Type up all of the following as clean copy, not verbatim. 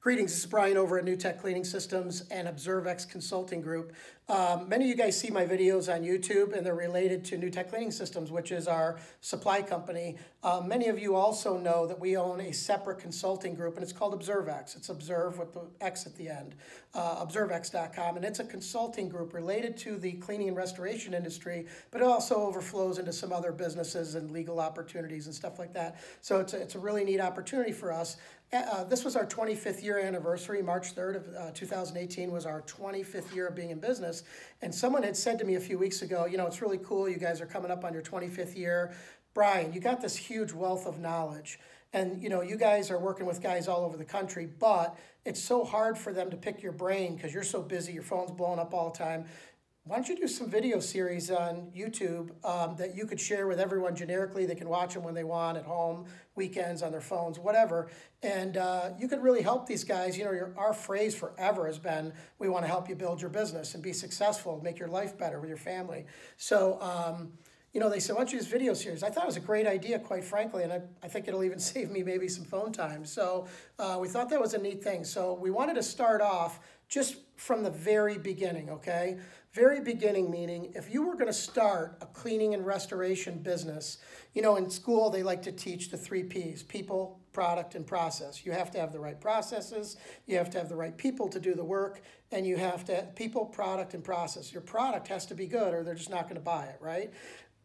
Greetings, this is Brian over at NuTech Cleaning Systems and ObserveX Consulting Group. Many of you guys see my videos on YouTube and they're related to NuTech Cleaning Systems, which is our supply company. Many of you also know that we own a separate consulting group and it's called ObserveX. It's Observe with the X at the end, ObserveX.com, and it's a consulting group related to the cleaning and restoration industry, but it also overflows into some other businesses and legal opportunities and stuff like that. So it's a really neat opportunity for us. This was our 25th year anniversary. March 3rd of 2018 was our 25th year of being in business. And someone had said to me a few weeks ago, you know, it's really cool. You guys are coming up on your 25th year. Brian, you got this huge wealth of knowledge. And, you know, you guys are working with guys all over the country, but it's so hard for them to pick your brain because you're so busy. Your phone's blowing up all the time. Why don't you do some video series on YouTube that you could share with everyone generically? They can watch them when they want, at home, weekends, on their phones, whatever. And you could really help these guys. You know, our phrase forever has been, we want to help you build your business and be successful, make your life better with your family. So, you know, they said, why don't you do this video series? I thought it was a great idea, quite frankly, and I think it'll even save me maybe some phone time. So we thought that was a neat thing. So we wanted to start off just from the very beginning, okay? Very beginning meaning if you were going to start a cleaning and restoration business, you know, in school they like to teach the 3 Ps, people, product, and process. You have to have the right processes, you have to have the right people to do the work, and you have to have people, product, and process. Your product has to be good or they're just not going to buy it, right?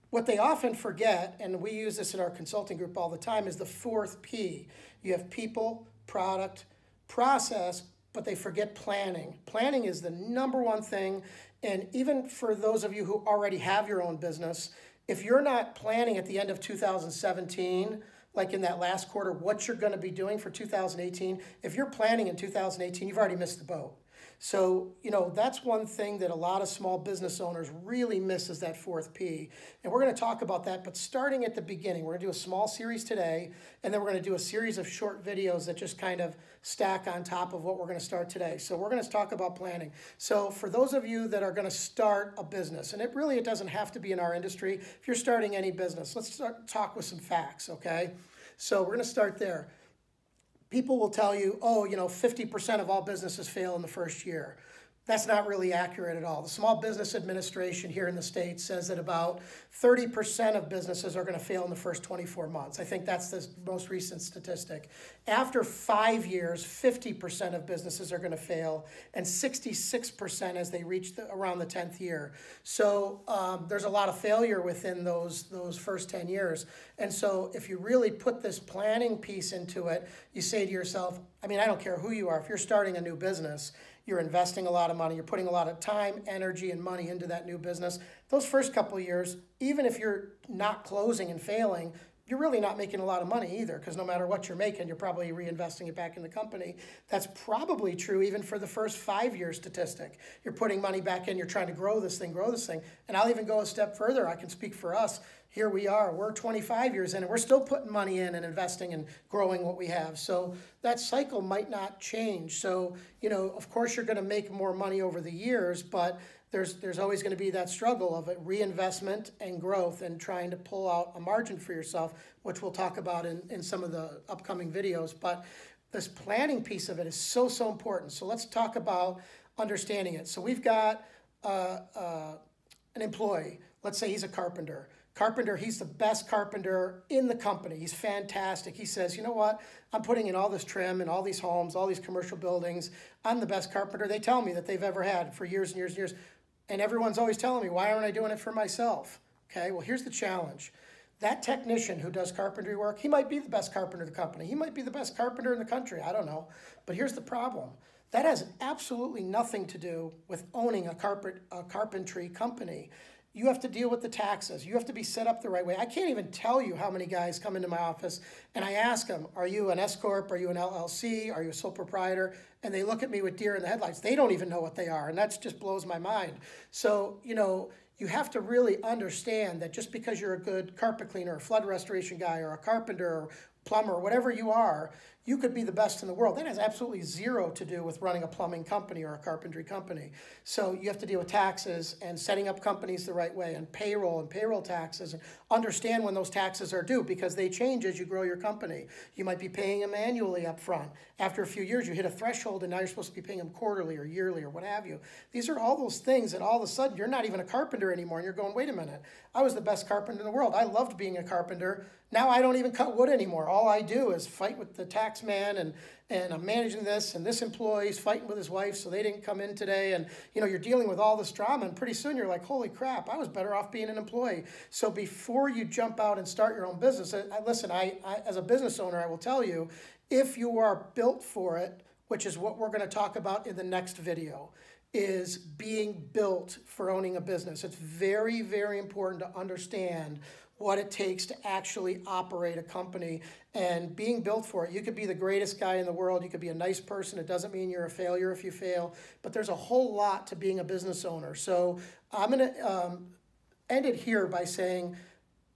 What they often forget, and we use this in our consulting group all the time, is the 4th P. You have people, product, process, but they forget planning. Planning is the #1 thing, and even for those of you who already have your own business, if you're not planning at the end of 2017, like in that last quarter, what you're going to be doing for 2018, if you're planning in 2018, you've already missed the boat. So, you know, that's one thing that a lot of small business owners really miss is that 4th P. And we're going to talk about that, but starting at the beginning, we're going to do a small series today, and then we're going to do a series of short videos that just kind of stack on top of what we're going to start today. So we're going to talk about planning. So for those of you that are going to start a business, and it doesn't have to be in our industry, if you're starting any business, let's talk with some facts, okay? So we're going to start there. People will tell you, oh, you know, 50% of all businesses fail in the first year. That's not really accurate at all. The Small Business Administration here in the States says that about 30% of businesses are going to fail in the first 24 months. I think that's the most recent statistic. After 5 years, 50% of businesses are going to fail, and 66% as they reach around the 10th year. So there's a lot of failure within those first 10 years. And so if you really put this planning piece into it, you say to yourself, I mean, I don't care who you are. If you're starting a new business, you're investing a lot of money. You're putting a lot of time, energy, and money into that new business. Those first couple of years, even if you're not closing and failing, you're really not making a lot of money either, because no matter what you're making, you're probably reinvesting it back in the company. That's probably true even for the first 5-year statistic. You're putting money back in, you're trying to grow this thing. And I'll even go a step further. I can speak for us. Here we are, we're 25 years in, and we're still putting money in and investing and growing what we have. So that cycle might not change. So, you know, of course you're going to make more money over the years, but there's always going to be that struggle of reinvestment and growth and trying to pull out a margin for yourself, which we'll talk about in some of the upcoming videos. But this planning piece of it is so, so important. So let's talk about understanding it. So we've got an employee. Let's say he's a carpenter. Carpenter, he's the best carpenter in the company. He's fantastic. He says, you know what? I'm putting in all this trim and all these homes, all these commercial buildings. I'm the best carpenter they tell me that they've ever had for years and years and years. And everyone's always telling me, why aren't I doing it for myself? Okay, well, here's the challenge. That technician who does carpentry work, he might be the best carpenter in the company. He might be the best carpenter in the country. I don't know. But here's the problem. That has absolutely nothing to do with owning a carpentry company. You have to deal with the taxes. You have to be set up the right way. I can't even tell you how many guys come into my office and I ask them, are you an S-Corp? Are you an LLC? Are you a sole proprietor? And they look at me with deer in the headlights. They don't even know what they are, and that just blows my mind. So, you know, you have to really understand that just because you're a good carpet cleaner, or flood restoration guy, or a carpenter, or plumber, whatever you are, you could be the best in the world. That has absolutely zero to do with running a plumbing company or a carpentry company. So you have to deal with taxes and setting up companies the right way, and payroll taxes, and understand when those taxes are due, because they change as you grow your company. You might be paying them annually up front. After a few years, you hit a threshold and now you're supposed to be paying them quarterly or yearly or what have you. These are all those things that all of a sudden you're not even a carpenter anymore, and you're going, wait a minute, I was the best carpenter in the world. I loved being a carpenter. Now I don't even cut wood anymore. All I do is fight with the tax man, and I'm managing this, and this employee's fighting with his wife so they didn't come in today. And you're dealing with all this drama, and pretty soon you're like, holy crap, I was better off being an employee. So before you jump out and start your own business, listen, I as a business owner, I will tell you, if you are built for it, which is what we're going to talk about in the next video, is being built for owning a business. It's very, very important to understand what it takes to actually operate a company and being built for it. You could be the greatest guy in the world. You could be a nice person. It doesn't mean you're a failure if you fail, but there's a whole lot to being a business owner. So I'm going to end it here by saying,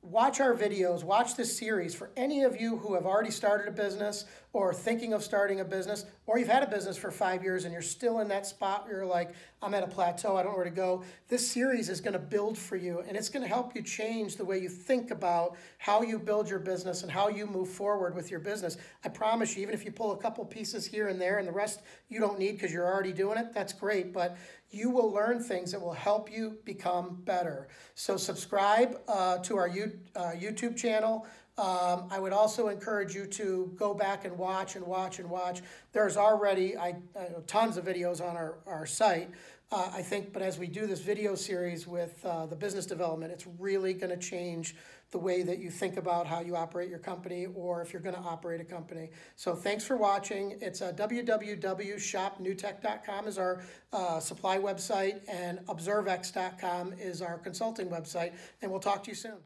watch our videos, watch this series. For any of you who have already started a business or thinking of starting a business, or you've had a business for 5 years and you're still in that spot where you're like, I'm at a plateau, I don't know where to go. This series is going to build for you, and it's going to help you change the way you think about how you build your business and how you move forward with your business. I promise you, even if you pull a couple pieces here and there and the rest you don't need because you're already doing it, that's great. But you will learn things that will help you become better. So subscribe to our YouTube channel. I would also encourage you to go back and watch and watch and watch. There's already tons of videos on our site, I think, but as we do this video series with the business development, it's really going to change the way that you think about how you operate your company, or if you're going to operate a company. So thanks for watching. It's www.shopnutech.com is our supply website, and observex.com is our consulting website, and we'll talk to you soon.